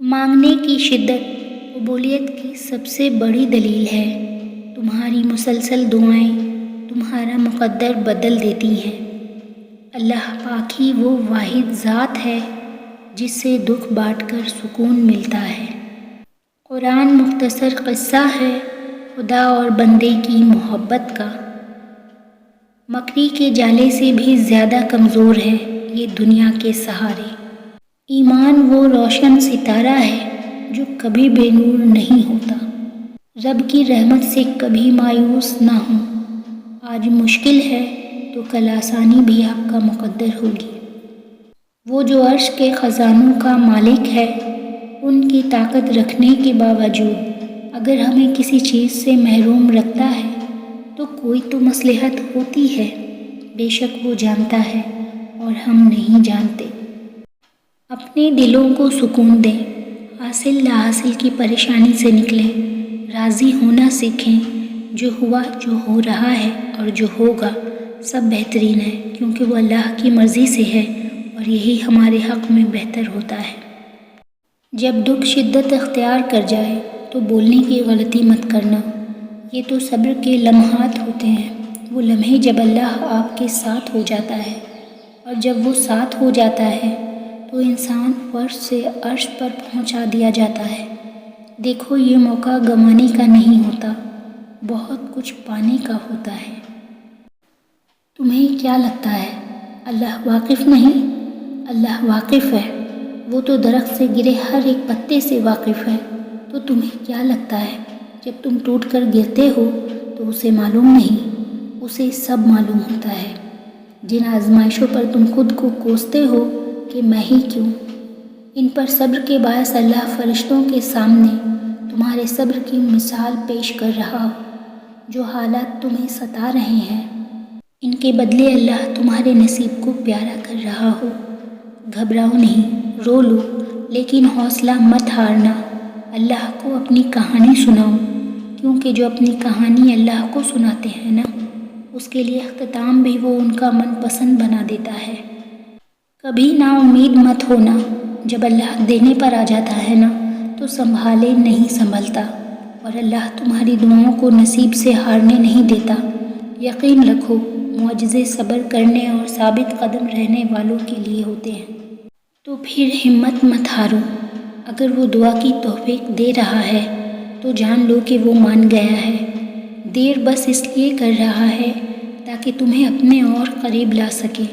مانگنے کی شدت قبولیت کی سب سے بڑی دلیل ہے۔ تمہاری مسلسل دعائیں تمہارا مقدر بدل دیتی ہیں۔ اللہ پاک ہی وہ واحد ذات ہے جس سے دکھ بانٹ کر سکون ملتا ہے۔ قرآن مختصر قصہ ہے خدا اور بندے کی محبت کا۔ مکڑی کے جالے سے بھی زیادہ کمزور ہے یہ دنیا کے سہارے۔ ایمان وہ روشن ستارہ ہے جو کبھی بے نور نہیں ہوتا۔ رب کی رحمت سے کبھی مایوس نہ ہوں۔ آج مشکل ہے تو کل آسانی بھی آپ کا مقدر ہوگی۔ وہ جو عرش کے خزانوں کا مالک ہے، ان کی طاقت رکھنے کے باوجود اگر ہمیں کسی چیز سے محروم رکھتا ہے تو کوئی تو مصلحت ہوتی ہے۔ بے شک وہ جانتا ہے اور ہم نہیں جانتے۔ اپنے دلوں کو سکون دیں، حاصل لاحاصل کی پریشانی سے نکلیں، راضی ہونا سیکھیں۔ جو ہوا، جو ہو رہا ہے اور جو ہوگا سب بہترین ہے، کیونکہ وہ اللہ کی مرضی سے ہے اور یہی ہمارے حق میں بہتر ہوتا ہے۔ جب دکھ شدت اختیار کر جائے تو بولنے کی غلطی مت کرنا۔ یہ تو صبر کے لمحات ہوتے ہیں، وہ لمحے جب اللہ آپ کے ساتھ ہو جاتا ہے، اور جب وہ ساتھ ہو جاتا ہے تو انسان فرش سے عرش پر پہنچا دیا جاتا ہے۔ دیکھو یہ موقع گنوانے کا نہیں ہوتا، بہت کچھ پانے کا ہوتا ہے۔ تمہیں کیا لگتا ہے اللہ واقف نہیں؟ اللہ واقف ہے۔ وہ تو درخت سے گرے ہر ایک پتے سے واقف ہے۔ تو تمہیں کیا لگتا ہے جب تم ٹوٹ کر گرتے ہو تو اسے معلوم نہیں؟ اسے سب معلوم ہوتا ہے۔ جن آزمائشوں پر تم خود کو کوستے ہو کہ میں ہی کیوں، ان پر صبر کے باعث اللہ فرشتوں کے سامنے تمہارے صبر کی مثال پیش کر رہا ہو۔ جو حالات تمہیں ستا رہے ہیں ان کے بدلے اللہ تمہارے نصیب کو پیارا کر رہا ہو۔ گھبراؤ نہیں، رو لو، لیکن حوصلہ مت ہارنا۔ اللہ کو اپنی کہانی سناؤ، کیونکہ جو اپنی کہانی اللہ کو سناتے ہیں نا، اس کے لیے اختتام بھی وہ ان کا من پسند بنا دیتا ہے۔ کبھی نا امید مت ہونا۔ جب اللہ دینے پر آ جاتا ہے نا تو سنبھالے نہیں سنبھلتا، اور اللہ تمہاری دعاؤں کو نصیب سے ہارنے نہیں دیتا۔ یقین رکھو معجزے صبر کرنے اور ثابت قدم رہنے والوں کے لیے ہوتے ہیں۔ تو پھر ہمت مت ہارو۔ اگر وہ دعا کی توفیق دے رہا ہے تو جان لو کہ وہ مان گیا ہے۔ دیر بس اس لیے کر رہا ہے تاکہ تمہیں اپنے اور قریب لا سکے،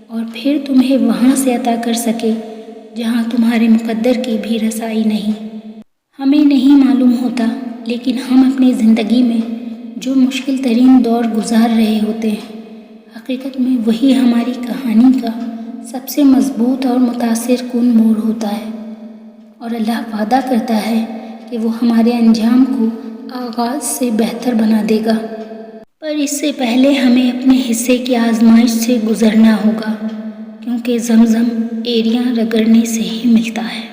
اور پھر تمہیں وہاں سے عطا کر سکے جہاں تمہارے مقدر کی بھی رسائی نہیں۔ ہمیں نہیں معلوم ہوتا، لیکن ہم اپنی زندگی میں جو مشکل ترین دور گزار رہے ہوتے ہیں، حقیقت میں وہی ہماری کہانی کا سب سے مضبوط اور متاثر کن موڑ ہوتا ہے، اور اللہ وعدہ کرتا ہے کہ وہ ہمارے انجام کو آغاز سے بہتر بنا دے گا۔ پر اس سے پہلے ہمیں اپنے حصے کی آزمائش سے گزرنا ہوگا، کیونکہ زمزم ایریاں رگڑنے سے ہی ملتا ہے۔